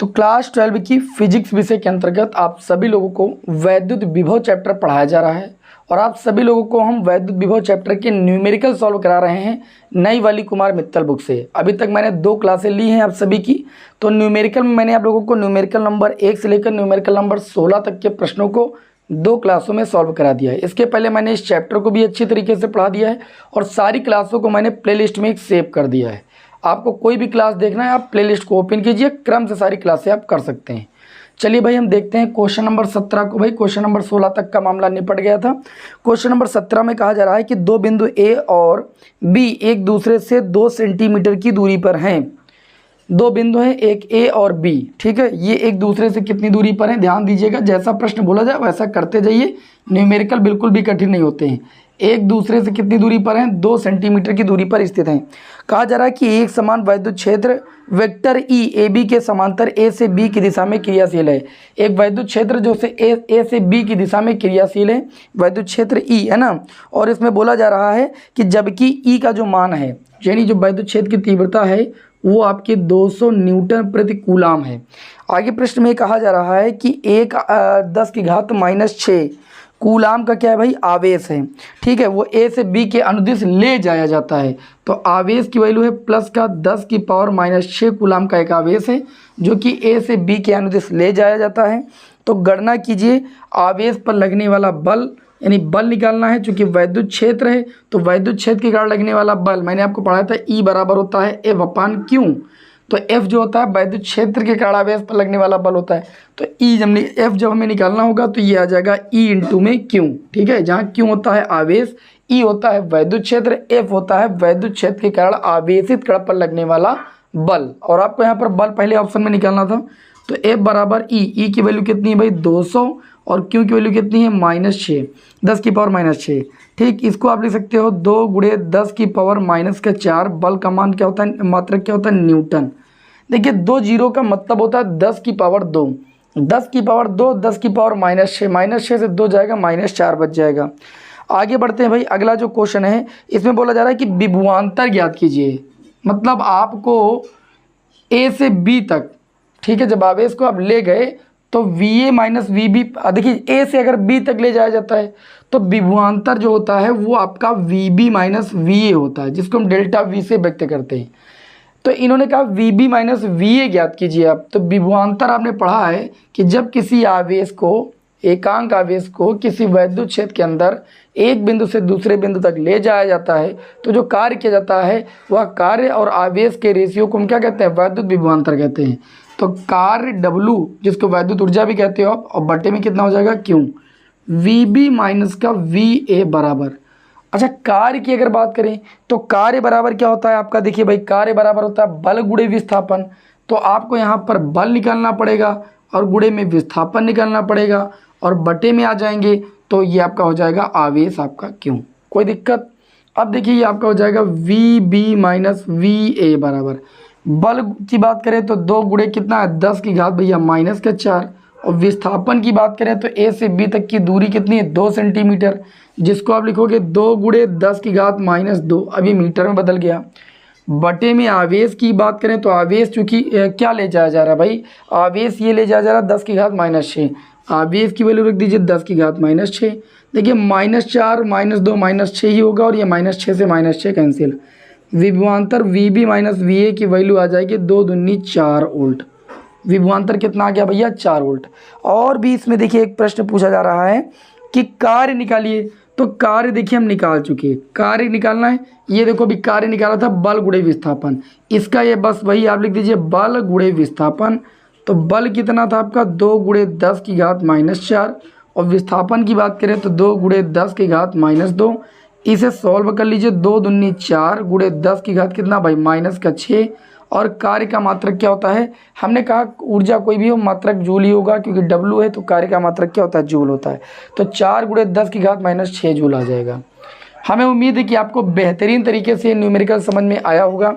तो क्लास 12 की फिजिक्स विषय के अंतर्गत आप सभी लोगों को वैद्युत विभव चैप्टर पढ़ाया जा रहा है और आप सभी लोगों को हम वैद्युत विभव चैप्टर के न्यूमेरिकल सॉल्व करा रहे हैं नई वाली कुमार मित्तल बुक से। अभी तक मैंने 2 क्लासें ली हैं आप सभी की। तो न्यूमेरिकल में मैंने आप लोगों को न्यूमेरिकल नंबर 1 से लेकर न्यूमेरिकल नंबर 16 तक के प्रश्नों को 2 क्लासों में सॉल्व करा दिया है। इसके पहले मैंने इस चैप्टर को भी अच्छी तरीके से पढ़ा दिया है और सारी क्लासों को मैंने प्लेलिस्ट में एक सेव कर दिया है। आपको कोई भी क्लास देखना है आप प्लेलिस्ट को ओपन कीजिए, क्रम से सारी क्लासें आप कर सकते हैं। चलिए भाई हम देखते हैं क्वेश्चन नंबर 17 को। भाई क्वेश्चन नंबर 16 तक का मामला निपट गया था। क्वेश्चन नंबर 17 में कहा जा रहा है कि 2 बिंदु ए और बी एक दूसरे से 2 सेंटीमीटर की दूरी पर हैं। 2 बिंदु हैं, एक ए और बी, ठीक है। ये एक दूसरे से कितनी दूरी पर हैं, ध्यान दीजिएगा। जैसा प्रश्न बोला जाए वैसा करते जाइए, न्यूमेरिकल बिल्कुल भी कठिन नहीं होते हैं। एक दूसरे से कितनी दूरी पर हैं, 2 सेंटीमीटर की दूरी पर स्थित हैं। कहा जा रहा है कि एक समान वैद्युत क्षेत्र वेक्टर ई ए बी के समांतर ए से बी की दिशा में क्रियाशील है। एक वैद्युत क्षेत्र जो से ए से बी की दिशा में क्रियाशील है, वैद्युत क्षेत्र ई है ना। और इसमें बोला जा रहा है कि जबकि ई का जो मान है, यानी जो वैद्युत क्षेत्र की तीव्रता है वो आपके 200 न्यूटन प्रति कूलाम है। आगे प्रश्न में कहा जा रहा है कि 10⁻⁻⁶ कूलाम का क्या है भाई, आवेश है, ठीक है। वो ए से बी के अनुदिश ले जाया जाता है। तो आवेश की वैल्यू है प्लस का 10⁻⁻6 कूलाम का एक आवेश है जो कि ए से बी के अनुदिश ले जाया जाता है। तो गणना कीजिए आवेश पर लगने वाला बल, यानी बल निकालना है। चूंकि वैद्युत क्षेत्र है तो वैद्युत क्षेत्र के कारण लगने वाला बल मैंने आपको पढ़ाया था ई बराबर होता है F/Q। तो F जो होता है वैद्युत क्षेत्र के कारण आवेश पर लगने वाला बल होता है। तो E जब हमें निकालना होगा तो ये आ जाएगा E इंटू में Q, ठीक है। जहाँ Q होता है आवेश, E होता है वैद्युत क्षेत्र, F होता है वैद्युत क्षेत्र के कारण आवेशित कण पर लगने वाला बल। और आपको यहाँ पर बल पहले ऑप्शन में निकालना था। तो F बराबर E की वैल्यू कितनी है भाई 200 और Q की वैल्यू कितनी है -6, 10⁻⁻6, ठीक। इसको आप लिख सकते हो 2 × 10⁻⁻4। बल का मान क्या होता है, मात्रक क्या होता है, न्यूटन। देखिए 2 जीरो का मतलब होता है 10⁻2, 10⁻2, 10⁻6, -6 से 2 जाएगा -4 बच जाएगा। आगे बढ़ते हैं भाई। अगला जो क्वेश्चन है इसमें बोला जा रहा है कि विभवांतर ज्ञात कीजिए। मतलब आपको ए से बी तक, ठीक है, जब आवेश को आप ले गए तो VA - VB, देखिए ए से अगर बी तक ले जाया जाता है तो विभवांतर जो होता है वो आपका VB - VA होता है, जिसको हम डेल्टा V से व्यक्त करते हैं। तो इन्होंने कहा VB - VA ज्ञात कीजिए आप। तो विभवांतर आपने पढ़ा है कि जब किसी आवेश को, एकांक आवेश को किसी वैद्युत क्षेत्र के अंदर एक बिंदु से दूसरे बिंदु तक ले जाया जाता है तो जो कार्य किया जाता है वह कार्य और आवेश के रेशियो को हम क्या कहते हैं, वैद्युत विभवांतर कहते हैं। तो कार्य W, जिसको वैद्युत ऊर्जा भी कहते हो आप, और बटे में कितना हो जाएगा Q, VB - का VA बराबर। अच्छा कार्य की अगर बात करें तो कार्य बराबर क्या होता है आपका, देखिए भाई कार्य बराबर होता है बल गुणे विस्थापन। तो आपको यहाँ पर बल निकालना पड़ेगा और गुणे में विस्थापन निकालना पड़ेगा और बटे में आ जाएंगे तो ये आपका हो जाएगा आवेश आपका Q। कोई दिक्कत। अब देखिए ये आपका हो जाएगा VB - VA बराबर, बल की बात करें तो 2 गुणे कितना है 10 की घात भैया -4। और विस्थापन की बात करें तो ए से बी तक की दूरी कितनी है 2 सेंटीमीटर, जिसको आप लिखोगे 2 × 10 की घात -2, अभी मीटर में बदल गया। बटे में आवेश की बात करें तो आवेश चूँकि क्या ले जाया जा रहा है भाई, आवेश ये ले जाया जा रहा है 10 की घात -6। आवेश की वैल्यू रख दीजिए 10 की घात -6। देखिए -4 -2 -6 ही होगा और ये -6 से -6 कैंसिल। विभवांतर VB - VA की वैल्यू आ जाएगी 2 दूनी 4 वोल्ट। विभवांतर कितना आ गया भैया 4 वोल्ट। और भी इसमें देखिए एक प्रश्न पूछा जा रहा है कि कार्य निकालिए। तो कार्य देखिए हम निकाल चुके हैं, कार्य निकालना है। ये देखो अभी कार्य निकाला था बल गुणे विस्थापन, इसका ये बस वही आप लिख दीजिए बल गुणे विस्थापन। तो बल कितना था आपका 2 × 10 की घात -4 और विस्थापन की बात करें तो 2 × 10 की घात -2। इसे सॉल्व कर लीजिए 2 दूनी 4 × 10 की घात कितना भाई -6। और कार्य का मात्रक क्या होता है, हमने कहा ऊर्जा कोई भी हो मात्रक जूल ही होगा, क्योंकि W है तो कार्य का मात्रक क्या होता है, जूल होता है। तो 4 × 10 की घात -6 जूल आ जाएगा। हमें उम्मीद है कि आपको बेहतरीन तरीके से न्यूमेरिकल समझ में आया होगा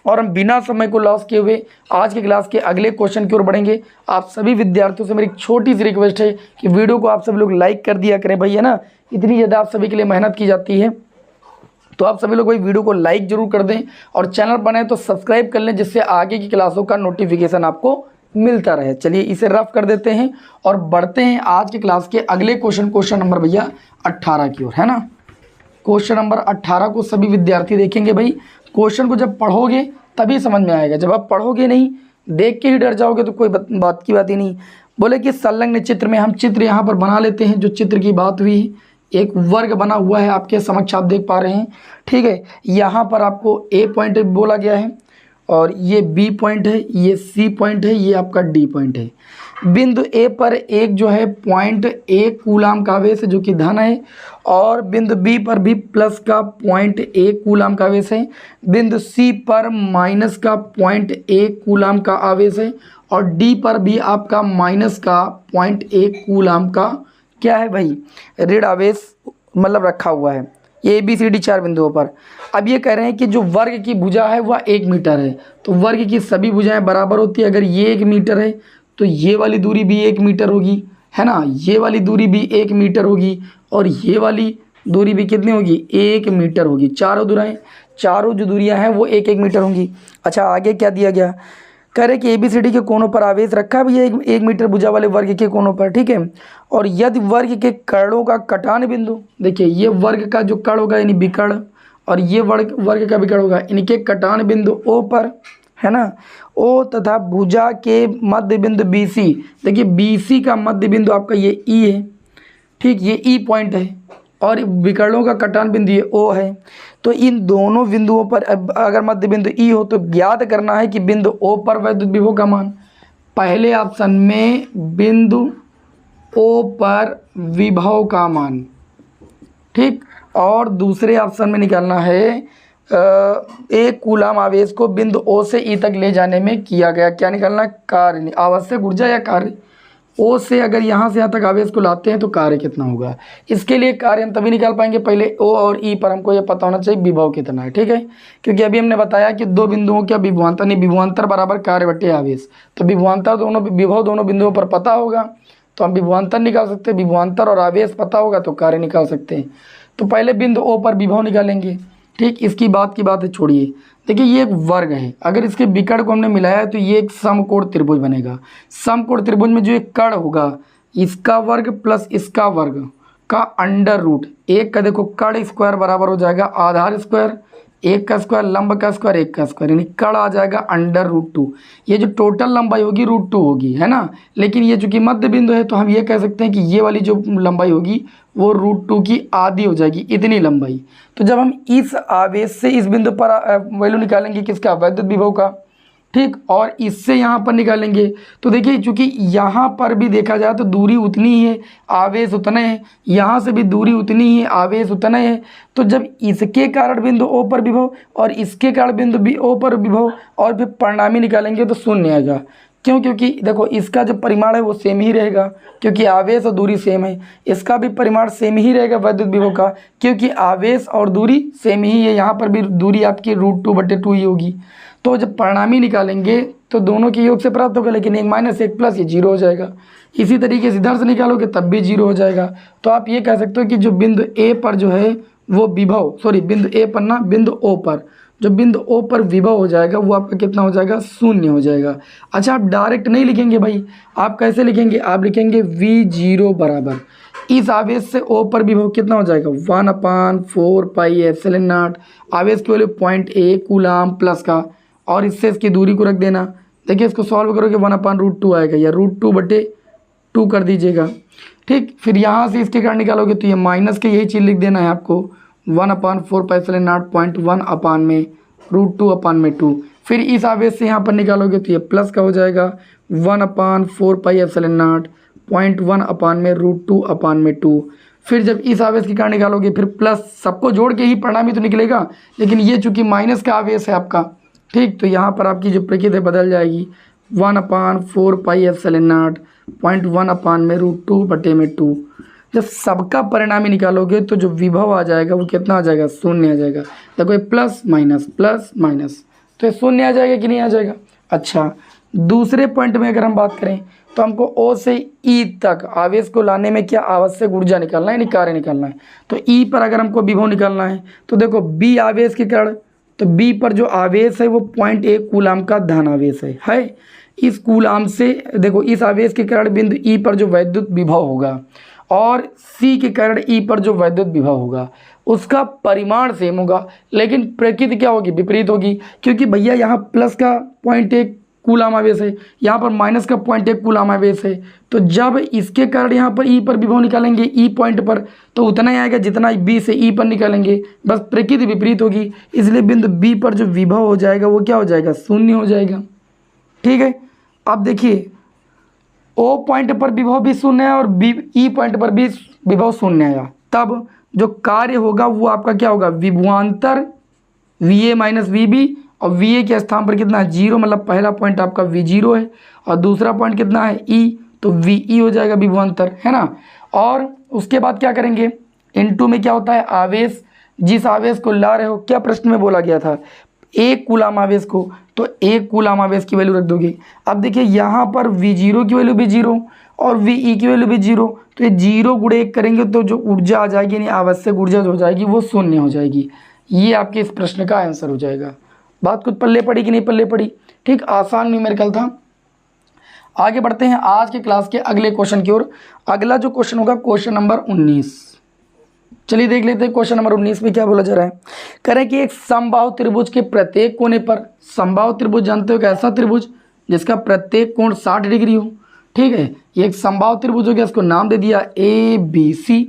और हम बिना समय को लॉस किए हुए आज के क्लास के अगले क्वेश्चन की ओर बढ़ेंगे। आप सभी विद्यार्थियों से मेरी एक छोटी सी रिक्वेस्ट है कि वीडियो को आप सभी लोग लाइक कर दिया करें भाई, है ना। इतनी ज़्यादा आप सभी के लिए मेहनत की जाती है तो आप सभी लोग भाई वीडियो को लाइक जरूर कर दें और चैनल बनाए तो सब्सक्राइब कर लें, जिससे आगे की क्लासों का नोटिफिकेशन आपको मिलता रहे। चलिए इसे रफ कर देते हैं और बढ़ते हैं आज के क्लास के अगले क्वेश्चन नंबर भैया 18 की ओर, है ना। क्वेश्चन नंबर 18 को सभी विद्यार्थी देखेंगे भाई। क्वेश्चन को जब पढ़ोगे तभी समझ में आएगा, जब आप पढ़ोगे नहीं, देख के ही डर जाओगे तो कोई बात की बात ही नहीं। बोले कि संलग्न चित्र में हम चित्र यहाँ पर बना लेते हैं। जो चित्र की बात हुई, एक वर्ग बना हुआ है आपके समक्ष, आप देख पा रहे हैं, ठीक है। यहाँ पर आपको ए पॉइंट बोला गया है और ये बी पॉइंट है, ये सी पॉइंट है, ये आपका डी पॉइंट है। बिंदु ए पर एक जो है पॉइंट 1 कूलाम का आवेश है जो कि धन है, और बिंदु बी पर भी प्लस का पॉइंट 1 कूलाम का आवेश है। बिंदु सी पर माइनस का पॉइंट 1 कूलाम का आवेश है, और डी पर भी आपका माइनस का पॉइंट 1 कूलाम का क्या है भाई, ऋण आवेश मतलब रखा हुआ है। ए बी सी डी 4 बिंदुओं पर। अब ये कह रहे हैं कि जो वर्ग की भुजा है वह 1 मीटर है, तो वर्ग की सभी भुजाएं बराबर होती है। अगर ये 1 मीटर है तो ये वाली दूरी भी 1 मीटर होगी, है ना, ये वाली दूरी भी 1 मीटर होगी, और ये वाली दूरी भी कितनी होगी, 1 मीटर होगी। चारों जो दूरियां हैं वो 1-1 मीटर होंगी। अच्छा आगे क्या दिया गया, कह रहे कि ए बी सी डी के कोनों पर आवेश रखा है भैया 1 मीटर भुजा वाले वर्ग के कोनों पर, ठीक है। और यदि वर्ग के कर्णों का कटान बिंदु, देखिए ये वर्ग का जो कर्ण होगा यानी विकर्ण, और ये वर्ग का विकर्ण होगा, इनके कटान बिंदु ओ पर, है ना, ओ तथा भुजा के मध्य बिंदु बी सी। देखिए बी सी का मध्य बिंदु आपका ये ई है, ठीक, ये ई पॉइंट है, और विकर्णों का कटान बिंदु ये ओ है। तो इन दोनों बिंदुओं पर अगर मध्य बिंदु ई हो तो ज्ञात करना है कि बिंदु ओ पर वैद्युत विभव का मान। पहले ऑप्शन में बिंदु ओ पर विभव का मान, ठीक, और दूसरे ऑप्शन में निकालना है 1 कूलाम आवेश को बिंदु ओ से ई तक ले जाने में किया गया क्या निकालना, कार्य, आवश्यक ऊर्जा या कार्य। ओ से अगर यहाँ से यहाँ तक आवेश को लाते हैं तो कार्य कितना होगा। इसके लिए कार्य हम तभी निकाल पाएंगे, पहले ओ और ई पर हमको ये पता होना चाहिए विभव कितना है, ठीक है। क्योंकि अभी हमने बताया कि 2 बिंदुओं का विभवांतर, नहीं विभवांतर बराबर कार्य बटे आवेश, तो विभवांतर दोनों विभव दोनों बिंदुओं पर पता होगा तो हम विभवांतर निकाल सकते हैं, विभवांतर और आवेश पता होगा तो कार्य निकाल सकते हैं। तो पहले बिंदु ओ पर विभव निकालेंगे, ठीक। इसकी बात है छोड़िए। देखिए ये एक वर्ग है, अगर इसके विकर्ण को हमने मिलाया है तो ये एक समकोण त्रिभुज बनेगा। समकोण त्रिभुज में जो एक कर्ण होगा, इसका वर्ग प्लस इसका वर्ग का अंडर रूट, एक का देखो कर्ण स्क्वायर बराबर हो जाएगा आधार स्क्वायर, एक का स्क्वायर, लंब का स्क्वायर, एक का स्क्वायर, यानी कर्ण आ जाएगा अंडर रूट 2। ये जो टोटल लंबाई होगी रूट 2 होगी, है ना, लेकिन ये चूंकि मध्य बिंदु है तो हम ये कह सकते हैं कि ये वाली जो लंबाई होगी वो रूट 2 की आधी हो जाएगी, इतनी लंबाई। तो जब हम इस आवेश से इस बिंदु पर वैल्यू निकालेंगे किसका, वैद्युत विभव का, ठीक, और इससे यहाँ पर निकालेंगे तो देखिए चूंकि यहाँ पर भी देखा जाए तो दूरी उतनी ही है, आवेश उतना है, यहाँ से भी दूरी उतनी ही है, आवेश उतना है। तो जब इसके कारण बिंदु ओ पर विभव और इसके कारण बिंदु बी ओ पर विभव और फिर परिणामी निकालेंगे तो शून्य आएगा। क्यों, क्योंकि देखो इसका जो परिमाण है वो सेम ही रहेगा क्योंकि आवेश और दूरी सेम है, इसका भी परिमाण सेम ही रहेगा वैद्युत विभव का क्योंकि आवेश और दूरी सेम ही है। यहाँ पर भी दूरी आपकी रूट 2/2 ही होगी। तो जब परिणामी निकालेंगे तो दोनों के योग से प्राप्त होगा, लेकिन 1 - 1 प्लस ये 0 हो जाएगा। इसी तरीके से इधर से निकालोगे तब भी 0 हो जाएगा। तो आप ये कह सकते हो कि जो बिंदु ए पर जो है वो विभव, सॉरी बिंदु ए पर ना, बिंदु ओ पर, जो बिंदु ओ पर विभव हो जाएगा वो आपका कितना हो जाएगा, 0 हो जाएगा। अच्छा आप डायरेक्ट नहीं लिखेंगे भाई, आप कैसे लिखेंगे, आप लिखेंगे V0 बराबर इस आवेश से ओ पर विभव कितना हो जाएगा, 1/4πε0, आवेश की वैल्यू 0.1 कूलाम प्लस का, और इससे इसकी दूरी को रख देना। देखिए इसको सॉल्व करोगे 1/√2 आएगा या √2/2 कर दीजिएगा, ठीक। फिर यहाँ से इसके कारण निकालोगे तो ये माइनस के यही चीज़ लिख देना है आपको, 1/4πε0.1/√2/2। फिर इस आवेश से यहाँ पर निकालोगे तो ये प्लस का हो जाएगा 1/4πε0.1/√2/2। फिर जब इस आवेश के कारण निकालोगे फिर प्लस, सबको जोड़ के ही परिणामी तो निकलेगा, लेकिन ये चूंकि माइनस का आवेश है आपका, ठीक, तो यहाँ पर आपकी जो प्रकृति बदल जाएगी 1/4πε0.1/√2/2। जब सबका परिणामी निकालोगे तो जो विभव आ जाएगा वो कितना आ जाएगा, 0 आ जाएगा। देखो ये प्लस माइनस तो ये 0 आ जाएगा कि नहीं आ जाएगा। अच्छा दूसरे पॉइंट में अगर हम बात करें तो हमको ओ से ई तक आवेश को लाने में क्या आवश्यक ऊर्जा निकालना है, यानी कार्य निकालना है। तो ई पर अगर हमको विभव निकालना है तो देखो बी आवेश के कारण, तो बी पर जो आवेश है वो 0.1 कूलाम का धन आवेश है। इस कूलाम से देखो इस आवेश के कारण बिंदु ई पर जो वैद्युत विभव होगा और सी के कारण ई पर जो वैद्युत विभव होगा उसका परिमाण सेम होगा, लेकिन प्रकृति क्या होगी, विपरीत होगी। क्योंकि भैया यहाँ प्लस का 0.1 कूलाम आवेश है, यहाँ पर माइनस का 0.1 कूलाम आवेश है। तो जब इसके कारण यहाँ पर ई पर विभव निकालेंगे ई पॉइंट पर तो उतना ही आएगा जितना बी से ई पर निकालेंगे, बस प्रकृति विपरीत होगी। इसलिए बिंदु बी पर जो विभव हो जाएगा वो क्या हो जाएगा, शून्य हो जाएगा। ठीक है, अब देखिए ओ पॉइंट पर विभव भी शून्य है और बी ई पॉइंट पर भी विभव शून्य है। तब जो कार्य होगा वो आपका क्या होगा, विभवांतर V A minus V B, और वी ए के स्थान पर कितना है 0, मतलब पहला पॉइंट आपका वी जीरो है और दूसरा पॉइंट कितना है ई, तो वी ई हो जाएगा विभवांतर, है ना। और उसके बाद क्या करेंगे, इनटू में क्या होता है आवेश, जिस आवेश को ला रहे हो, क्या प्रश्न में बोला गया था, एक कूलाम आवेश को, तो एक कूलाम आवेश की वैल्यू रख दोगे। अब देखिए यहाँ पर वी जीरो की वैल्यू भी 0 और वी ई की वैल्यू भी 0, तो ये 0 गुणे 1 करेंगे तो जो ऊर्जा आ जाएगी यानी आवश्यक ऊर्जा जो हो जाएगी वो शून्य हो जाएगी। ये आपके इस प्रश्न का आंसर हो जाएगा। बात कुछ पल्ले पड़ी कि नहीं पल्ले पड़ी, ठीक, आसान न्यूमेरिकल था। आगे बढ़ते हैं आज के क्लास के अगले क्वेश्चन की ओर। अगला जो क्वेश्चन होगा क्वेश्चन नंबर 19, चलिए देख लेते हैं क्वेश्चन नंबर 19 में क्या बोला जा रहा है। करें कि एक समबाहु त्रिभुज के प्रत्येक कोने पर, समबाहु त्रिभुज जानते हो, ऐसा त्रिभुज जिसका प्रत्येक कोण 60 डिग्री हो, ठीक है, ये एक समबाहु त्रिभुज हो गया, इसको नाम दे दिया ए बी सी।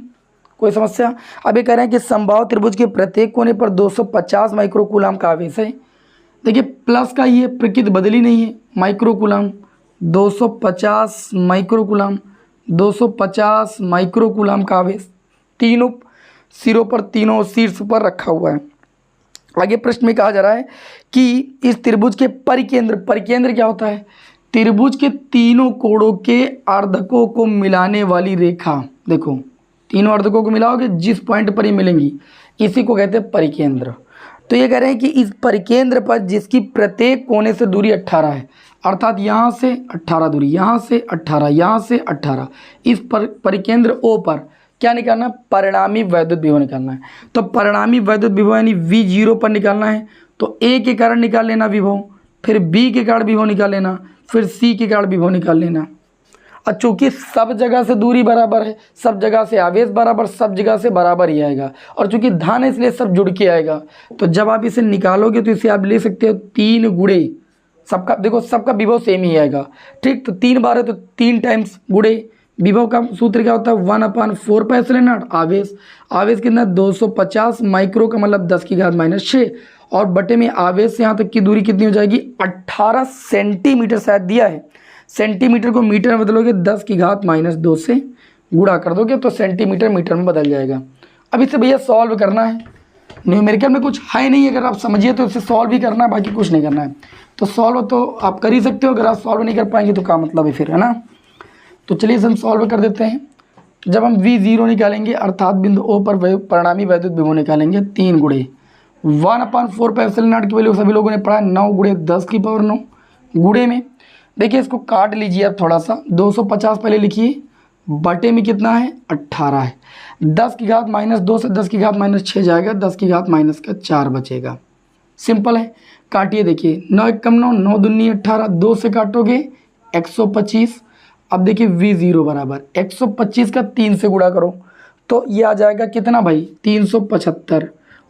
कोई समस्या। अब ये कह रहे हैं कि समबाहु त्रिभुज के प्रत्येक कोने पर 250 माइक्रोकूलाम का आवेश है। देखिए प्लस का ये प्रकृति बदली नहीं है, माइक्रोकूलाम 250 माइक्रोकूलाम, 250 माइक्रोकूलाम का आवेश तीनों सिरों पर, तीनों शीर्ष पर रखा हुआ है। आगे प्रश्न में कहा जा रहा है कि इस त्रिभुज के परिकेंद्र, परिकेंद्र क्या होता है, त्रिभुज के तीनों कोणों के अर्धकों को मिलाने वाली रेखा, देखो तीनों अर्धकों को मिलाओगे जिस पॉइंट पर ये मिलेंगी इसी को कहते हैं परिकेंद्र। तो ये कह रहे हैं कि इस परिकेंद्र पर जिसकी प्रत्येक कोने से दूरी 18 है, अर्थात यहाँ से 18 दूरी, यहाँ से 18, यहाँ से 18, इस परिकेंद्र ओ पर क्या निकालना है, परिणामी वैद्युत विभव निकालना है। तो परिणामी वैद्युत विभव यानी V0 पर निकालना है, तो A के कारण निकाल लेना विभव, फिर B के कारण विभव निकाल लेना, फिर C के कारण विभव निकाल लेना। और चूंकि सब जगह से दूरी बराबर है, सब जगह से आवेश बराबर, सब जगह से बराबर ही आएगा, और चूंकि धन है इसलिए सब जुड़ के आएगा। तो जब आप इसे निकालोगे तो इसे आप ले सकते हो 3 गुणे, सबका देखो सबका विभव सेम ही आएगा, ठीक। तो 3 बार है तो 3 टाइम्स गुणे, विभव का सूत्र क्या होता है 1/4πε0 आवेश, आवेश कितना 250 माइक्रो का मतलब 10 की घात -6, और बटे में आवेश से यहाँ तक की दूरी कितनी हो जाएगी 18 सेंटीमीटर शायद दिया है, सेंटीमीटर को मीटर में बदलोगे 10 की घात -2 से गुणा कर दोगे तो सेंटीमीटर मीटर में बदल जाएगा। अब इसे भैया सॉल्व करना है, न्यूमेरिकल में कुछ है नहीं, अगर आप समझिए तो इसे सॉल्व ही करना है, बाकी कुछ नहीं करना है। तो सॉल्व तो आप कर ही सकते हो, अगर आप सॉल्व नहीं कर पाएंगे तो क्या मतलब है फिर, है ना। तो चलिए इसे हम सॉल्व कर देते हैं। जब हम V0 निकालेंगे अर्थात बिंदु O पर परिणामी वैद्युत विभव निकालेंगे 3 गुणे 1/4πε0 की वैल्यू सभी लोगों ने पढ़ा, 9 गुणे 10 की पावर 9 गुणे में, देखिए इसको काट लीजिए आप थोड़ा सा, 250 पहले लिखिए, बटे में कितना है 18 है, 10 की घात -2 से 10 की घात -6 जाएगा, 10 की घात -4 बचेगा। सिंपल है, काटिए देखिए 9 × 9 9 दूनी 18, 2 से काटोगे 125। अब देखिए V0 बराबर 125 का 3 से गुणा करो तो ये आ जाएगा कितना भाई 375,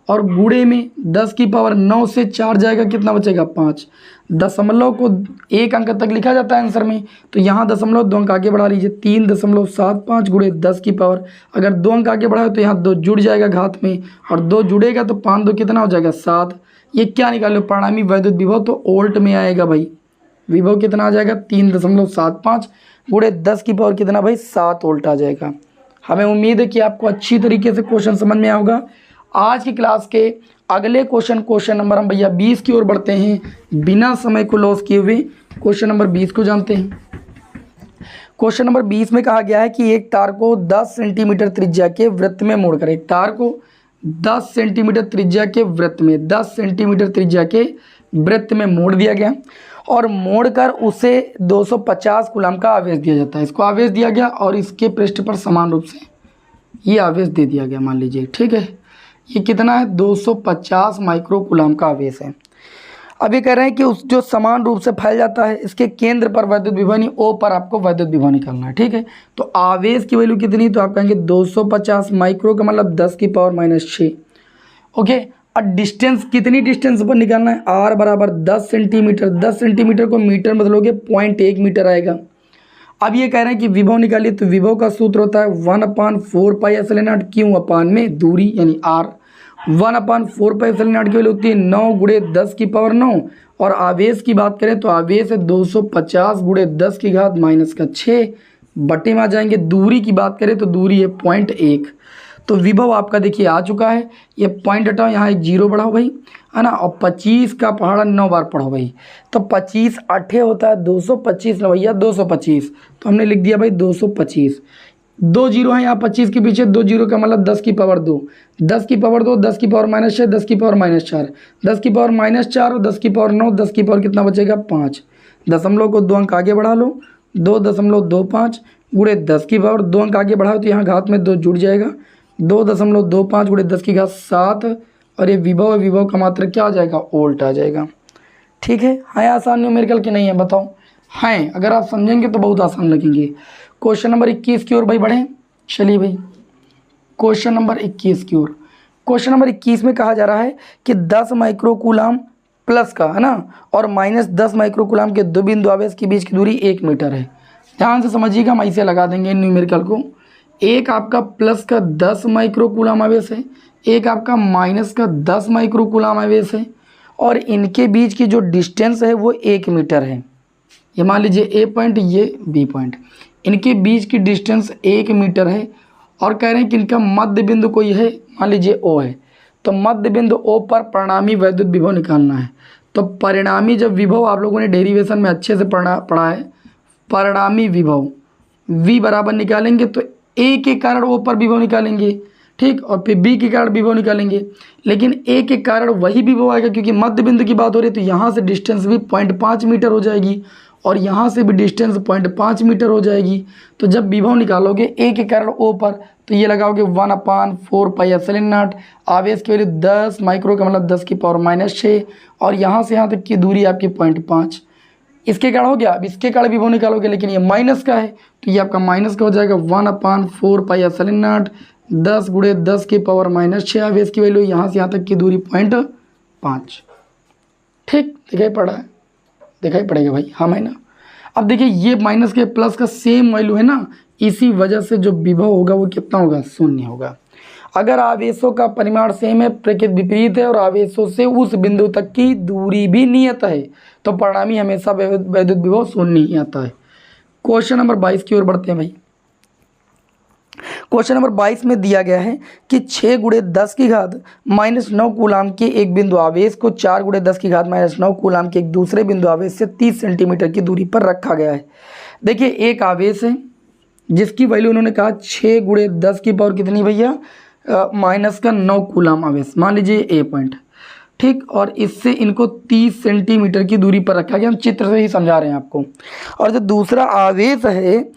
और गुणे में 10 की पावर 9 से 4 जाएगा, कितना बचेगा 5। दशमलव को 1 अंक तक लिखा जाता है आंसर में, तो यहाँ दशमलव 2 अंक आगे बढ़ा लीजिए, 3.75 गुणे 10 की पावर, अगर 2 अंक आगे बढ़ाए तो यहाँ 2 जुड़ जाएगा घात में, और 2 जुड़ेगा तो 5 2 कितना हो जाएगा 7। ये क्या निकालो परिणामी वैद्युत विभव, तो ओल्ट में आएगा भाई, विभव कितना आ जाएगा 3.75 गुणे 10 की पावर कितना भाई 7 वोल्ट आ जाएगा। हमें उम्मीद है कि आपको अच्छी तरीके से क्वेश्चन समझ में आया होगा। आज की क्लास के अगले क्वेश्चन नंबर हम भैया 20 की ओर बढ़ते हैं बिना समय को लॉस किए हुए। क्वेश्चन नंबर 20 को जानते हैं। क्वेश्चन नंबर 20 में कहा गया है कि एक तार को 10 सेंटीमीटर त्रिज्या के वृत्त में मोड़कर, एक तार को 10 सेंटीमीटर त्रिज्या के वृत्त में 10 सेंटीमीटर त्रिज्या के वृत्त में मोड़ दिया गया, और मोड़कर उसे 250 कूलाम का आवेश दिया जाता है। इसको आवेश दिया गया और इसके पृष्ठ पर समान रूप से ये आवेश दे दिया गया, मान लीजिए, ठीक है। ये कितना है 250 माइक्रो कूलाम का आवेश है। अब ये कह रहे हैं कि उस जो समान रूप से फैल जाता है इसके केंद्र पर वैद्युत विभव यानी ओ पर आपको वैद्युत विभव निकालना है। ठीक है, तो आवेश की वैल्यू कितनी, तो आप कहेंगे 250 माइक्रो का मतलब 10⁻⁶। ओके, और डिस्टेंस कितनी डिस्टेंस पर निकालना है, आर बराबर 10 सेंटीमीटर। 10 सेंटीमीटर को मीटर में बदलोगे 0.1 मीटर आएगा। अब ये कह रहे हैं कि विभव निकालिए, तो विभव का सूत्र होता है 1/4πε0 क्यू अपान में दूरी यानी आर। 1/4πε0 की वैल्यू होती है 9 × 10⁻9 और आवेश की बात करें तो आवेश है 250 × 10⁻⁻6 बटे में आ जाएंगे। दूरी की बात करें तो दूरी है 0.1। तो विभव आपका देखिए आ चुका है, ये पॉइंट हटाओ, यहाँ एक जीरो बढ़ाओ भाई, है ना, और 25 का पहाड़ा 9 बार पढ़ो भाई, तो 25 8 होता है 225 ना भैया 225, तो हमने लिख दिया भाई 225। 2 जीरो है यहाँ 25 के पीछे, 2 जीरो का मतलब 10 की पावर 2, 10 की पावर 2, 10 की पावर -6, 10 की पावर -4, 10 की पावर -4 और 10 की पावर 9, 10 की पावर कितना बचेगा 5। दशमलव को 2 अंक आगे बढ़ा लो, 2.25 गुणे 10 की पावर 2 अंक आगे बढ़ाओ तो यहाँ घात में 2 जुड़ जाएगा, 2.25 गुणे 10 की घात 7 और ये विभव का मात्रक क्या आ जाएगा, वोल्ट आ जाएगा। ठीक है, हाँ आसान न्यूमेरिकल की नहीं है बताओ, हैं अगर आप समझेंगे तो बहुत आसान लगेंगे। क्वेश्चन नंबर 21 की ओर भाई बढ़ें, चलिए भाई क्वेश्चन नंबर 21 की ओर। क्वेश्चन नंबर 21 में कहा जा रहा है कि 10 माइक्रोकूलाम प्लस का, है ना, और -10 माइक्रोकूलाम के दो बिंदु आवेश के बीच की दूरी 1 मीटर है। ध्यान से समझिएगा, हम इसे लगा देंगे न्यूमेरिकल को। एक आपका प्लस का 10 माइक्रोकूलाम आवेश है, एक आपका माइनस का 10 माइक्रोकूलाम आवेश है, और इनके बीच की जो डिस्टेंस है वो 1 मीटर है। ये मान लीजिए ए पॉइंट, ये बी पॉइंट, इनके बीच की डिस्टेंस 1 मीटर है और कह रहे हैं कि इनका मध्य बिंदु कोई है, मान लीजिए ओ है, तो मध्य बिंदु ओ पर परिणामी वैद्युत विभव निकालना है। तो परिणामी जब विभव आप लोगों ने डेरिवेशन में अच्छे से पढ़ा है, परिणामी विभव v बराबर निकालेंगे तो ए के कारण ओ पर विभव निकालेंगे, ठीक, और फिर बी के कारण विभव निकालेंगे, लेकिन ए के कारण वही विभव आएगा क्योंकि मध्य बिंदु की बात हो रही है, तो यहाँ से डिस्टेंस भी 0.5 मीटर हो जाएगी और यहाँ से भी डिस्टेंस 0.5 मीटर हो जाएगी। तो जब विभव निकालोगे ए के कारण ओ पर तो ये लगाओगे 1/4πε0, आवेश की वैल्यू 10 माइक्रो का मतलब 10 की पावर -6 और यहाँ से यहाँ तक की दूरी आपकी 0.5, इसके कारण हो गया। अब इसके कारण विभव निकालोगे लेकिन ये माइनस का है तो ये आपका माइनस का हो जाएगा 1/4πε0 10 × 10 की पावर -6 आवेश की वैल्यू, यहाँ से यहाँ तक की दूरी 0.5। ठीक, दिखाई पड़ा है, दिखाई पड़ेगा भाई, हाँ है ना। अब देखिए ये माइनस के प्लस का सेम वैल्यू है ना, इसी वजह से जो विभव होगा वो कितना होगा, 0 होगा। अगर आवेशों का परिमाण सेम है, प्रकृति विपरीत है और आवेशों से उस बिंदु तक की दूरी भी नियत है तो परिणामी हमेशा वैद्युत विभव 0 ही आता है। क्वेश्चन नंबर 22 की ओर बढ़ते हैं भाई। क्वेश्चन नंबर 22 में दिया गया है कि 6 × 10 की घात -9 कूलाम के एक बिंदु आवेश को 4 × 10 की घात -9 कूलाम के एक दूसरे बिंदु आवेश से 30 सेंटीमीटर की दूरी पर रखा गया है। देखिए एक आवेश है जिसकी वैल्यू उन्होंने कहा 6 × 10 की पावर कितनी भैया, -9 कूलाम आवेश, मान लीजिए ए पॉइंट, ठीक, और इससे इनको 30 सेंटीमीटर की दूरी पर रखा गया। हम चित्र से ही समझा रहे हैं आपको। और जो दूसरा आवेश है,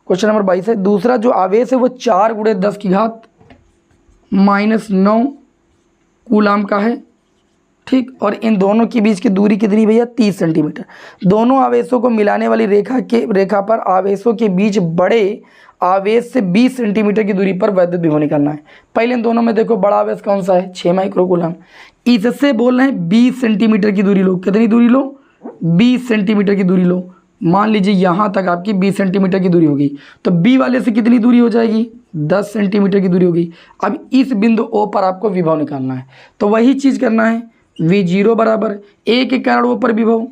क्वेश्चन नंबर 22 है, दूसरा जो आवेश है वो 4 × 10 की घात -9 कूलाम का है, ठीक, और इन दोनों के बीच की दूरी कितनी भैया, 30 सेंटीमीटर। दोनों आवेशों को मिलाने वाली रेखा पर आवेशों के बीच बड़े आवेश से 20 सेंटीमीटर की दूरी पर वैद्युत विभव निकालना है। पहले इन दोनों में देखो बड़ा आवेश कौन सा है, 6 माइक्रोकूलाम, इससे बोल रहे हैं 20 सेंटीमीटर की दूरी लो। कितनी दूरी लो, 20 सेंटीमीटर की दूरी लो। मान लीजिए यहाँ तक आपकी 20 सेंटीमीटर की दूरी होगी तो बी वाले से कितनी दूरी हो जाएगी, 10 सेंटीमीटर की दूरी होगी। अब इस बिंदु ओ पर आपको विभव निकालना है तो वही चीज़ करना है, V0 बराबर ए के कारण ओ पर विभव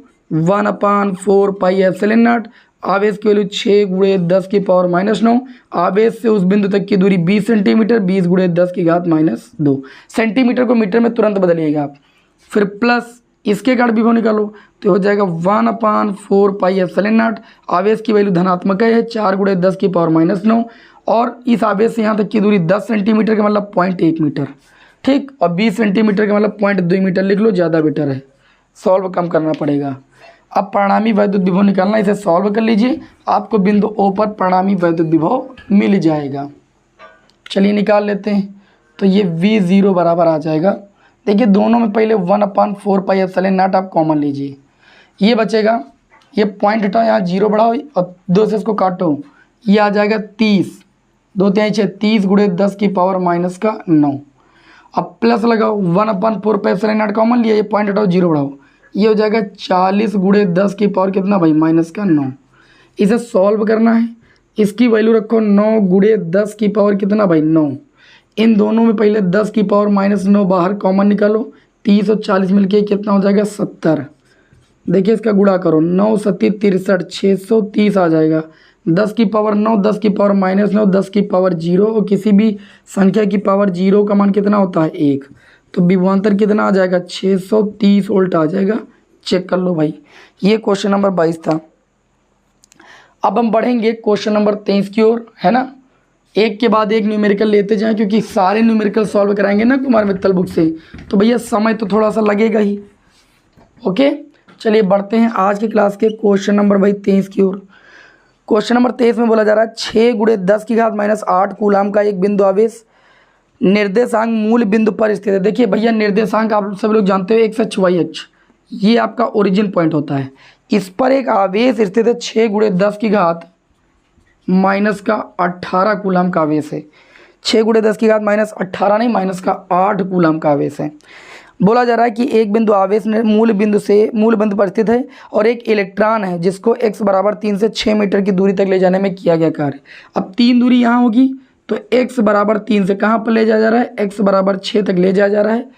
1/4πε0, आवेश की वैल्यू 6 × 10 की पावर -9, आवेश से उस बिंदु तक की दूरी 20 सेंटीमीटर, 20 × 10 की घात -2 सेंटीमीटर को मीटर में तुरंत बदलिएगा आप। फिर प्लस इसके कारण विभव निकालो तो हो जाएगा 1/4πε0, आवेश की वैल्यू धनात्मक है 4 × 10 की पावर -9 और इस आवेश से यहाँ तक की दूरी 10 सेंटीमीटर का मतलब 0.1 मीटर, ठीक, और 20 सेंटीमीटर का मतलब 0.2 मीटर लिख लो, ज़्यादा बेटर है, सॉल्व कम करना पड़ेगा। अब परिणामी वैद्युत विभव निकालना, इसे सॉल्व कर लीजिए, आपको बिंदु ओ पर परिणामी वैद्युत विभव मिल जाएगा। चलिए निकाल लेते हैं, तो ये V0 बराबर आ जाएगा देखिए दोनों में पहले 1/4πε0 आप कॉमन लीजिए, ये बचेगा, ये पॉइंट हटाओ, यहाँ 0 बढ़ाओ और 2 से इसको काटो, ये आ जाएगा 30, 2 3 6 30 गुणे 10 की पावर -9। अब प्लस लगाओ, 1/4πε0 कॉमन लिया, ये पॉइंट हटाओ 0 बढ़ाओ, ये हो जाएगा 40 गुणे 10 की पावर कितना भाई -9। इसे सॉल्व करना है, इसकी वैल्यू रखो 9 गुणे 10 की पावर कितना भाई 9। इन दोनों में पहले 10 की पावर -9 बाहर कॉमन निकालो, 30 और 40 मिलके कितना हो जाएगा 70। देखिए इसका गुणा करो, 9 सत्ती 63, 630 आ जाएगा। 10 की पावर 9, 10 की पावर -9, 10 की पावर 0, और किसी भी संख्या की पावर 0 का मान कितना होता है 1, तो विभवांतर कितना आ जाएगा 630 वोल्ट आ जाएगा। चेक कर लो भाई, ये क्वेश्चन नंबर 22 था। अब हम बढ़ेंगे क्वेश्चन नंबर 23 की ओर, है ना। एक के बाद एक न्यूमेरिकल लेते जाएं, क्योंकि सारे न्यूमेरिकल सॉल्व कराएंगे ना कुमार मित्तल बुक से, तो भैया समय तो थोड़ा सा लगेगा ही। ओके, चलिए बढ़ते हैं आज की क्लास के क्वेश्चन नंबर भाई 23 की ओर। क्वेश्चन नंबर 23 में बोला जा रहा है 6 गुणे 10 की घात -8 कूलाम का एक बिंदु आवेश निर्देशांक मूल बिंदु पर स्थित है। देखिए भैया निर्देशांक आप सब लोग जानते हो, एक्स अक्ष वाई अक्ष, ये आपका ओरिजिन पॉइंट होता है। इस पर एक आवेश स्थित है 6 गुणे 10 की घात -18 कूलाम का आवेश है। 6 गुणे 10 की घात -18 नहीं, -8 कूलाम का आवेश है। बोला जा रहा है कि एक बिंदु आवेश मूल बिंदु पर स्थित है और एक इलेक्ट्रॉन है जिसको x बराबर 3 से 6 मीटर की दूरी तक ले जाने में किया गया कार्य। अब 3 दूरी यहाँ होगी, तो x बराबर 3 से कहाँ पर ले जाया जा रहा है, x बराबर 6 तक ले जाया जा रहा है।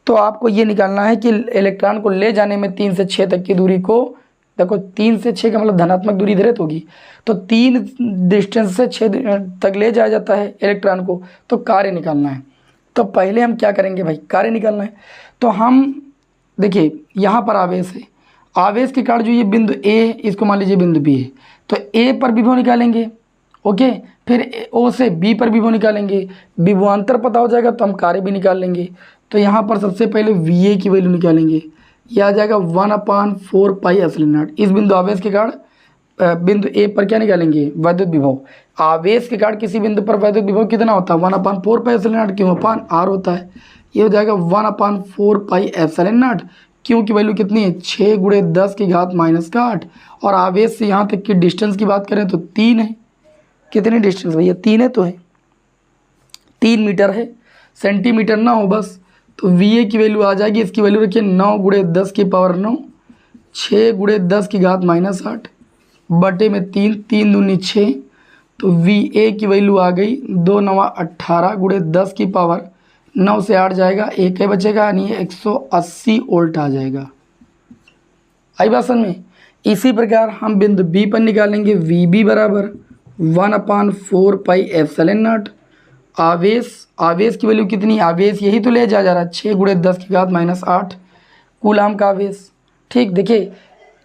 तो आपको ये निकालना है कि इलेक्ट्रॉन को ले जाने में 3 से 6 तक की दूरी को, देखो 3 से 6 का मतलब धनात्मक दूरी इधर तो होगी, तो 3 डिस्टेंस से 6 तक ले जाया जाता है इलेक्ट्रॉन को, तो कार्य निकालना है। तो पहले हम क्या करेंगे भाई, कार्य निकालना है। तो हम देखिए यहाँ पर आवेश है, आवेश के कारण जो ये बिंदु A है, इसको मान लीजिए बिंदु B है, तो A पर विभव निकालेंगे। ओके, फिर O से B पर विभव निकालेंगे, विभवांतर पता हो जाएगा तो हम कार्य भी निकाल लेंगे। तो यहाँ पर सबसे पहले VA की वैल्यू निकालेंगे, यह आ जाएगा 1/4πε0। इस बिंदु आवेश के कारण बिंदु A पर क्या निकालेंगे, वैद्युत विभव। आवेश के कारण किसी बिंदु पर वैद्युत विभव कितना होता है 1/4πε0, क्यों अपान R होता है। ये हो जाएगा 1/4πε0, क्यों की वैल्यू कितनी है 6 गुणे 10 की घात -8, और आवेश से यहाँ तक की डिस्टेंस की बात करें तो 3 है। कितनी डिस्टेंस भैया, 3 है, तो है 3 मीटर है, सेंटीमीटर ना हो बस। तो VA की वैल्यू आ जाएगी, इसकी वैल्यू रखिए 9 गुणे 10 की पावर 9, 6 गुणे 10 की घात -8 बटे में 3, 3 दूनी 6, तो VA की वैल्यू आ गई 2 9 18 गुणे 10 की पावर 9 से 8 जाएगा, 1 ही बचेगा, यानी 180 वोल्ट आ जाएगा। आई बात समझ में। इसी प्रकार हम बिंदु B पर निकालेंगे, VB बराबर 1/4πε0। आवेश की वैल्यू कितनी, आवेश यही तो ले जा रहा है 6 गुणे 10 की घात -8 कूलाम का आवेश। ठीक, देखिए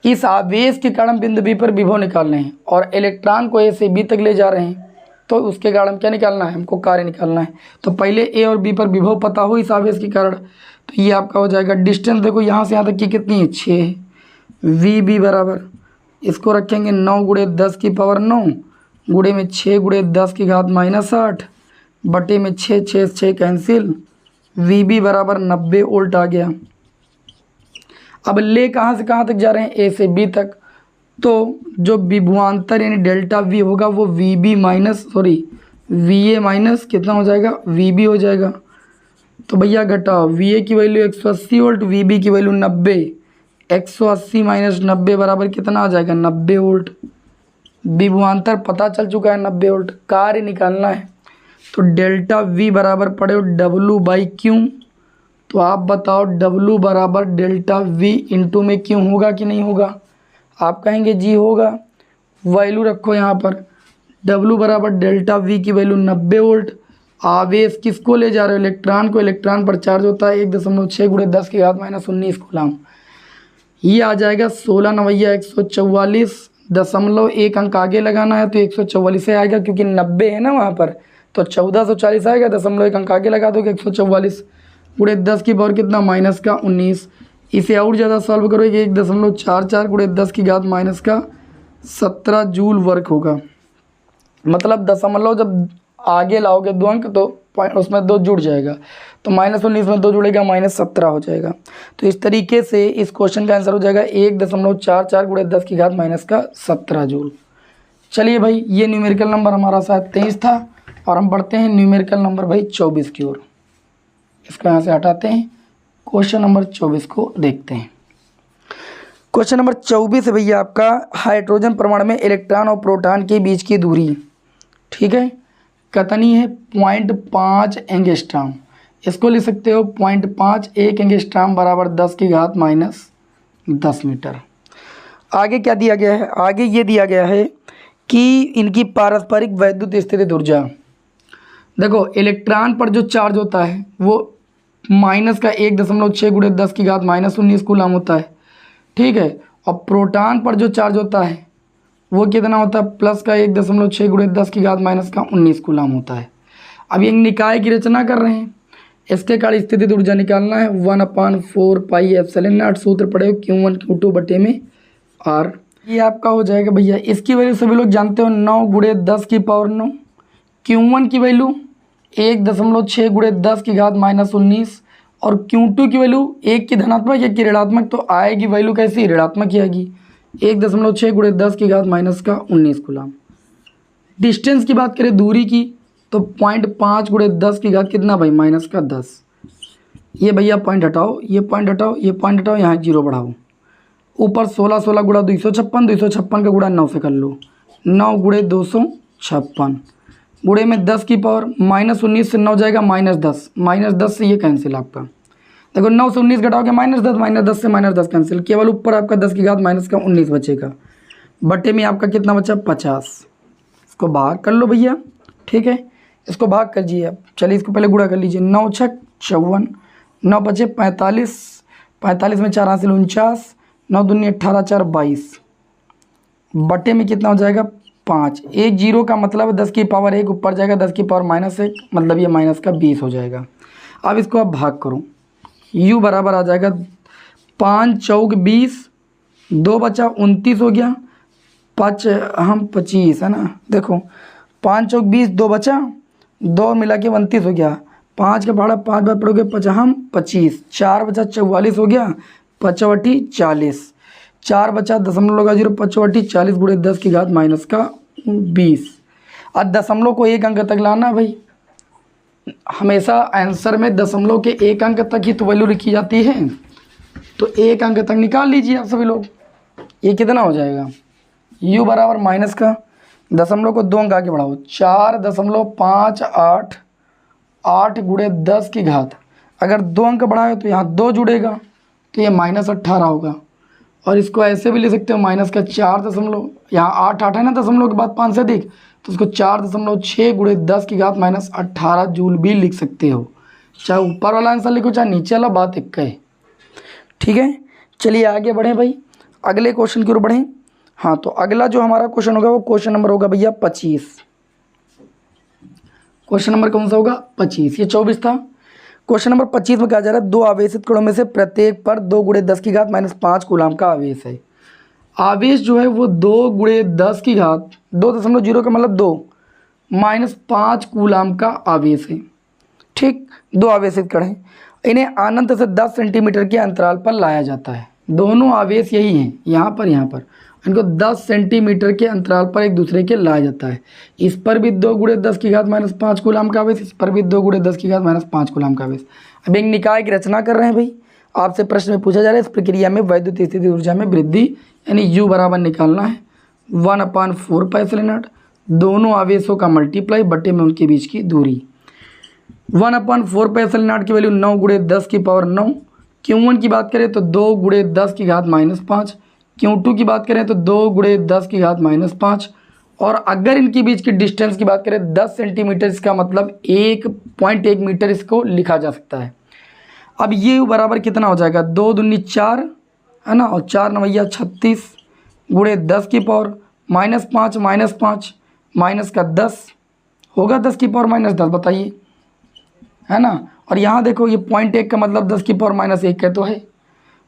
इस आवेश के कारण बिंदु B पर विभव निकालने हैं और इलेक्ट्रॉन को A से B तक ले जा रहे हैं, तो उसके कारण क्या निकालना है, हमको कार्य निकालना है। तो पहले A और B पर विभव पता हो इस आवेश के कारण, तो ये आपका हो जाएगा डिस्टेंस, देखो यहाँ से यहाँ तक की कितनी है 6 है। VB बराबर इसको रखेंगे 9 गुणे 10 की पावर 9 गुणे में 6 गुणे 10 की घात -8 बटे में 6, 6 6 कैंसिल, VB बराबर 90 वोल्ट आ गया। अब ले कहाँ से कहाँ तक जा रहे हैं, A से B तक, तो जो विभवांतर यानी डेल्टा V होगा वो VA माइनस कितना हो जाएगा, VB हो जाएगा। तो भैया घटाओ, VA की वैल्यू 180 वोल्ट, VB की वैल्यू 90, 180 माइनस 90 बराबर कितना आ जाएगा 90 वोल्ट। विभवांतर पता चल चुका है 90 वोल्ट, कार्य निकालना है। तो डेल्टा V बराबर पड़े W/Q, तो आप बताओ W बराबर डेल्टा V इंटू में Q होगा कि नहीं होगा, आप कहेंगे जी होगा। वैल्यू रखो यहाँ पर, W बराबर डेल्टा V की वैल्यू 90 वोल्ट। आवेश किसको ले जा रहे हो, इलेक्ट्रॉन को, इलेक्ट्रॉन पर चार्ज होता है 1.6 गुणे 10 की घात -19 कूलाम। ये आ जाएगा 16 9 144.1 अंक आगे लगाना है तो 144 से आएगा, क्योंकि 90 है ना वहाँ पर, तो 1440 आएगा, 0.1 अंक आगे लगा दोगे 144 गुणे 10 की पावर कितना -19। इसे और ज़्यादा सॉल्व करोगे 1.44 गुणे 10 की घात -17 जूल वर्क होगा। मतलब दशमलव जब आगे लाओगे 2 अंक तो उसमें 2 जुड़ जाएगा, तो -19 में 2 जुड़ेगा -17 हो जाएगा। तो इस तरीके से इस क्वेश्चन का आंसर हो जाएगा 1.44 × 10⁻⁻17 जूल। चलिए भाई, ये न्यूमेरिकल नंबर हमारा शायद 23 था और हम बढ़ते हैं न्यूमेरिकल नंबर भाई 24 की ओर। इसको यहाँ से हटाते हैं, क्वेश्चन नंबर 24 को देखते हैं। क्वेश्चन नंबर 24 है भैया आपका, हाइड्रोजन परमाणु में इलेक्ट्रॉन और प्रोटॉन के बीच की दूरी, ठीक है, कितनी है? 0.5 एंगस्ट्रॉम। इसको लिख सकते हो 0.5, 1 एंगस्ट्रॉम बराबर 10⁻⁻10 मीटर। आगे क्या दिया गया है? आगे ये दिया गया है कि इनकी पारस्परिक वैद्युत स्थितिज ऊर्जा। देखो, इलेक्ट्रॉन पर जो चार्ज होता है वो -1.6 × 10⁻−19 कूलम होता है, ठीक है, और प्रोटॉन पर जो चार्ज होता है वो कितना होता है? +1.6 × 10⁻−19 कूलम होता है। अब ये निकाय की रचना कर रहे हैं, इसके कारण स्थितिज ऊर्जा निकालना है। 1/4πε0 सूत्र पड़े Q1 Q2 बटे में R। ये आपका हो जाएगा भैया, इसकी वैल्यू सभी लोग जानते हो 9 × 10⁻9। Q1 की वैल्यू 1.6 × 10⁻−19 और Q2 की वैल्यू 1 की धनात्मक 1 की ऋणात्मक, तो आएगी वैल्यू कैसी? ऋणात्मक ही आएगी, 1.6 × 10⁻−19 कूलम। डिस्टेंस की बात करें, दूरी की, तो 0.5 × 10 की घात कितना भाई? -10। ये भैया पॉइंट हटाओ, ये पॉइंट हटाओ, ये पॉइंट हटाओ, यहाँ 0 बढ़ाओ। ऊपर 16 16 × 256, 256 का गुणा 9 से कर लो, 9 × 256 गुणे में 10 की पावर -19 से 9 जाएगा -10, -10 से ये कैंसिल आपका। देखो 9 से 19 घटाओगे -10, -10 से -10 कैंसिल, केवल ऊपर आपका 10 की घात -19 बचेगा, बटे में आपका कितना बचा? 50। इसको भाग कर लो भैया, ठीक है, इसको भाग कर दीजिए आप। चलिए इसको पहले गुणा कर लीजिए, 9 × 6 = 54, 9 बचे 45, 45 में 4 हासिल 49, 9 दूनी 18, 4 22, बटे में कितना हो जाएगा? 5। 1 0 का मतलब 10 की पावर 1 ऊपर जाएगा, 10 की पावर -1, मतलब ये -20 हो जाएगा। अब इसको आप भाग करो, u बराबर आ जाएगा 5 चौक 20, 2 बचा 29 हो गया, 5 हम 25 है ना। देखो 5 चौक 20, 2 बचा, 2 मिला के 29 हो गया, 5 का भाड़ा 5 बार पड़ोगे 5 हम 25, 4 बचा 44 हो गया, 5 × 40, 4 बचा 0.0, 5 × 40 × 10⁻⁻20। अब दशमलव को 1 अंक तक लाना भाई, हमेशा आंसर में दशमलव के 1 अंक तक ही तो वैल्यू लिखी जाती है, तो 1 अंक तक निकाल लीजिए आप सभी लोग। ये कितना हो जाएगा? u बराबर माइनस का दशमलव को 2 अंक आगे बढ़ाओ, 4.58 8 × 10 की घात, अगर 2 अंक बढ़ाए तो यहाँ 2 जुड़ेगा, तो ये -18 होगा। और इसको ऐसे भी ले सकते हो, -4 यहाँ 8 8 है ना, दशमलव के बाद 5 से अधिक, तो उसको 4.6 × 10 की घात -18 जूल भी लिख सकते हो। चाहे ऊपर वाला आंसर लिखो चाहे नीचे वाला, बात एक है, ठीक है। चलिए आगे बढ़ें भाई, अगले क्वेश्चन की ओर बढ़ें। हाँ, तो अगला जो हमारा क्वेश्चन होगा वो क्वेश्चन नंबर होगा भैया 25। क्वेश्चन नंबर कौन सा होगा? 25। ये 24 था। क्वेश्चन नंबर 25 में कहा जा रहा है, 2 आवेशित कणों में से प्रत्येक पर 2 × 10 की घात -5 कूलम का आवेश है। आवेश जो है वो 2 × 10 की घात 2.0 का मतलब 2 -5 कूलम का आवेश है, ठीक। 2 आवेशित कण हैं, इन्हें अनंत से 10 सेंटीमीटर के अंतराल पर लाया जाता है। दोनों आवेश यही हैं, यहाँ पर इनको 10 सेंटीमीटर के अंतराल पर एक दूसरे के लाया जाता है। इस पर भी 2 × 10 की घात -5 कूलम का आवेश, इस पर भी 2 × 10 की घात -5 कूलम का आवेश। अब एक निकाय की रचना कर रहे हैं भाई, आपसे प्रश्न में पूछा जा रहा है इस प्रक्रिया में वैद्युत स्थिति ऊर्जा में वृद्धि, यानी u बराबर निकालना है 1/4πε0, दोनों आवेशों का मल्टीप्लाई बटे में उनके बीच की दूरी। 1/4πε0 की वैल्यू 9 × 10 की पावर 9। Q1 की बात करें तो 2 × 10 की घात -5, Q2 की बात करें तो 2 × 10 की घात -5, और अगर इनके बीच की डिस्टेंस की बात करें 10 सेंटीमीटर, इसका मतलब 1.1 मीटर इसको लिखा जा सकता है। अब ये बराबर कितना हो जाएगा? 2 दूनी 4 है ना, और 4 9 36 × 10 की पावर -5 -5 माइनस का 10 होगा, 10 की पावर -10, बताइए, है ना। और यहाँ देखो ये 0.1 का मतलब 10 की पावर -1 का तो है,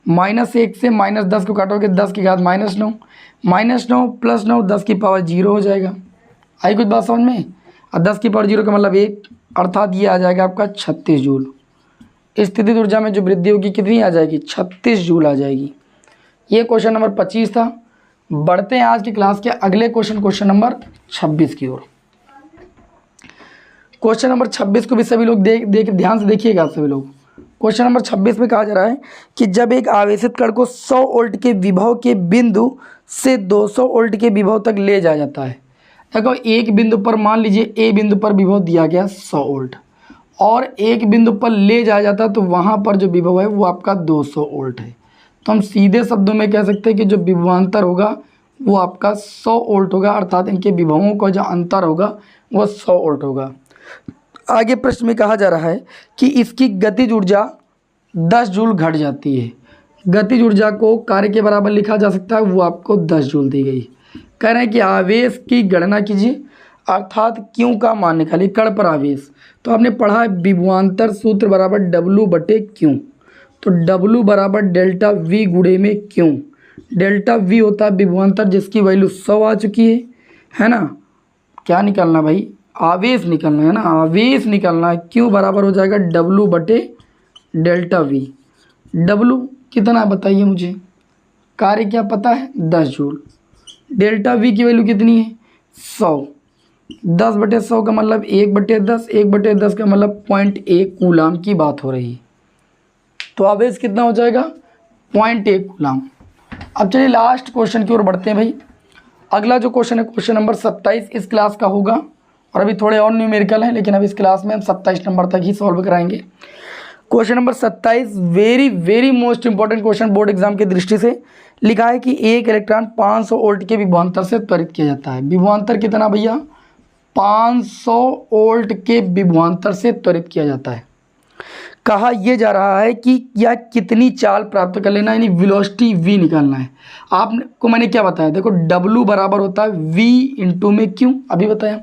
-1 से -10 को काटोगे 10 की घात -9, -9 + 9 10 की पावर 0 हो जाएगा। आई कुछ बात समझ में? और 10 की पावर 0 का मतलब 1, अर्थात ये आ जाएगा आपका 36 जूल। स्थितिज ऊर्जा में जो वृद्धि होगी कितनी आ जाएगी, 36 जूल आ जाएगी। ये क्वेश्चन नंबर 25 था। बढ़ते हैं आज की क्लास के अगले क्वेश्चन नंबर 26 की ओर। क्वेश्चन नंबर 26 को भी सभी लोग देख ध्यान से देखिएगा सभी लोग। क्वेश्चन नंबर 26 में कहा जा रहा है कि जब एक आवेशित कण को 100 वोल्ट के विभव के बिंदु से 200 वोल्ट के विभव तक ले जाया जाता है। देखो एक बिंदु पर मान लीजिए ए बिंदु पर विभव दिया गया 100 वोल्ट और एक बिंदु पर ले जाया जाता है तो वहाँ पर जो विभव है वो आपका 200 वोल्ट है। तो हम सीधे शब्दों में कह सकते हैं कि जो विभवांतर होगा वो आपका 100 वोल्ट होगा, अर्थात इनके विभवों का जो अंतर होगा वो 100 वोल्ट होगा। आगे प्रश्न में कहा जा रहा है कि इसकी गतिज ऊर्जा 10 जूल घट जाती है। गतिज ऊर्जा को कार्य के बराबर लिखा जा सकता है, वो आपको 10 जूल दी गई। कह रहे हैं कि आवेश की गणना कीजिए, अर्थात क्यू का मान निकालिए, कण पर आवेश। तो आपने पढ़ा है विभवांतर सूत्र बराबर W/Q। तो W बराबर डेल्टा V गुणे में Q। डेल्टा V होता है विभवांतर जिसकी वैल्यू 100 आ चुकी है ना। क्या निकालना भाई, आवेश निकालना है ना, आवेश निकालना है। Q बराबर हो जाएगा W/डेल्टा V। W कितना बताइए मुझे, कार्य क्या पता है 10 जूल। डेल्टा V की वैल्यू कितनी है 100। 10/100 का मतलब 1/10, 1/10 का मतलब 0.1 कूलाम की बात हो रही है। तो आवेश कितना हो जाएगा 0.1 कूलाम। अब चलिए लास्ट क्वेश्चन की ओर बढ़ते हैं भाई। अगला जो क्वेश्चन है क्वेश्चन नंबर 27 इस क्लास का होगा और अभी थोड़े और न्यूमेरिकल हैं लेकिन अभी इस क्लास में हम 27 नंबर तक ही सॉल्व कराएंगे। Question number 27 very most important question board exam की दृष्टि से। लिखा है कि एक इलेक्ट्रॉन 500 वोल्ट के विभवांतर से त्वरित किया जाता है। विभवांतर कितना भैया 500 वोल्ट के विभवांतर से त्वरित किया जाता है। कहा यह जा रहा है कि यह कितनी चाल प्राप्त कर लेना, यानी वेलोसिटी v निकालना है। आपको मैंने क्या बताया, देखो W बराबर होता है v इंटू में Q, अभी बताया।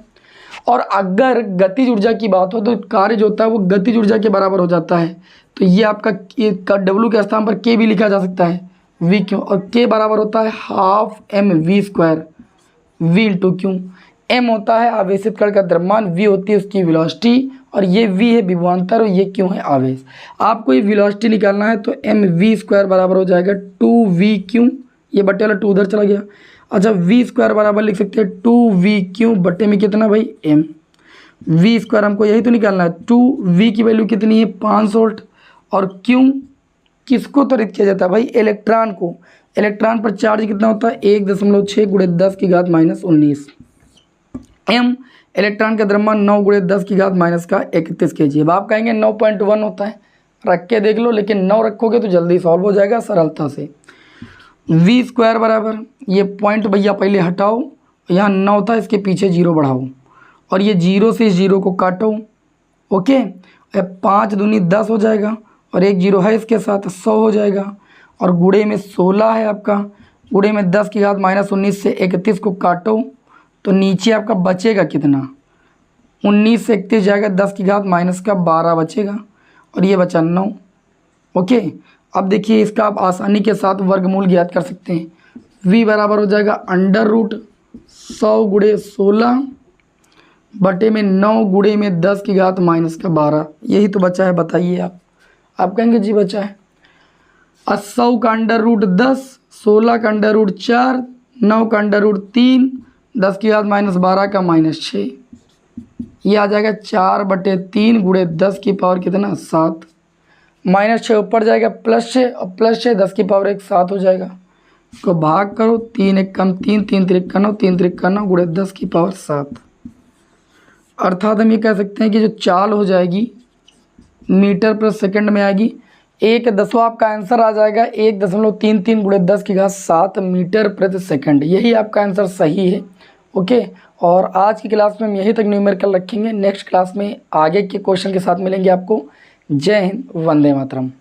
और अगर गतिज ऊर्जा की बात हो तो कार्य जो होता है वो गतिज ऊर्जा के बराबर हो जाता है। तो ये आपका W के स्थान पर K भी लिखा जा सकता है V Q, और K बराबर होता है half mv², v into Q। m होता है आवेशित कण का द्रव्यमान, v होती है उसकी वेलोसिटी, और ये v है विभवांतर और ये क्यों है आवेश। आपको ये वेलोसिटी निकालना है तो mv² बराबर हो जाएगा 2vq, ये बट्टे वाला 2 उधर चला गया। अच्छा v² बराबर लिख सकते हैं 2vq बट्टे में कितना भाई m। v² हमको यही तो निकालना है। 2v की वैल्यू कितनी है 500 वोल्ट, और q किसको त्वरित किया जाता है भाई इलेक्ट्रॉन को। इलेक्ट्रॉन पर चार्ज कितना होता है 1.6 × 10⁻−19। m इलेक्ट्रॉन का द्रव्यमान 9 × 10⁻31 kg। अब आप कहेंगे 9.1 होता है, रख के देख लो, लेकिन 9 रखोगे तो जल्दी सॉल्व हो जाएगा सरलता से। v² बराबर ये पॉइंट भैया पहले हटाओ, यहाँ 9 था इसके पीछे 0 बढ़ाओ, और ये 0 से इस 0 को काटो। ओके, 5 दूनी 10 हो जाएगा, और एक 0 है इसके साथ 100 हो जाएगा, और गुणे में 16 है आपका, गुणे में 10⁻−19 से 31 को काटो तो नीचे आपका बचेगा कितना 19 से 31 जाएगा, 10⁻−12 बचेगा, और ये बचा 9। ओके, अब देखिए इसका आप आसानी के साथ वर्गमूल ज्ञात कर सकते हैं। v बराबर हो जाएगा √100 × 16 बटे में 9 गुणे में 10⁻−12। यही तो बचा है, बताइए आप कहेंगे जी बचा है 100 का √10, 16 का √4, 9 का √3, 10⁻12 का -6, ये आ जाएगा 4/3 × 10 की पावर कितना 7। -6 ऊपर जाएगा +6, और +6 10⁻1 7 हो जाएगा। इसको भाग करो, 3 × 1 = 3, 3 × 3 = 9, 3 × 3 = 9 × 10⁻7। अर्थात हम ये कह सकते हैं कि जो चाल हो जाएगी मीटर प्रति सेकंड में आएगी। 1/10 आपका आंसर आ जाएगा 1.33 × 10⁻7 मीटर प्रति सेकंड। यही आपका आंसर सही है। ओके, और आज की क्लास में हम यहीं तक न्यूमेरिकल रखेंगे। नेक्स्ट क्लास में आगे के क्वेश्चन के साथ मिलेंगे आपको। जय हिंद, वंदे मातरम।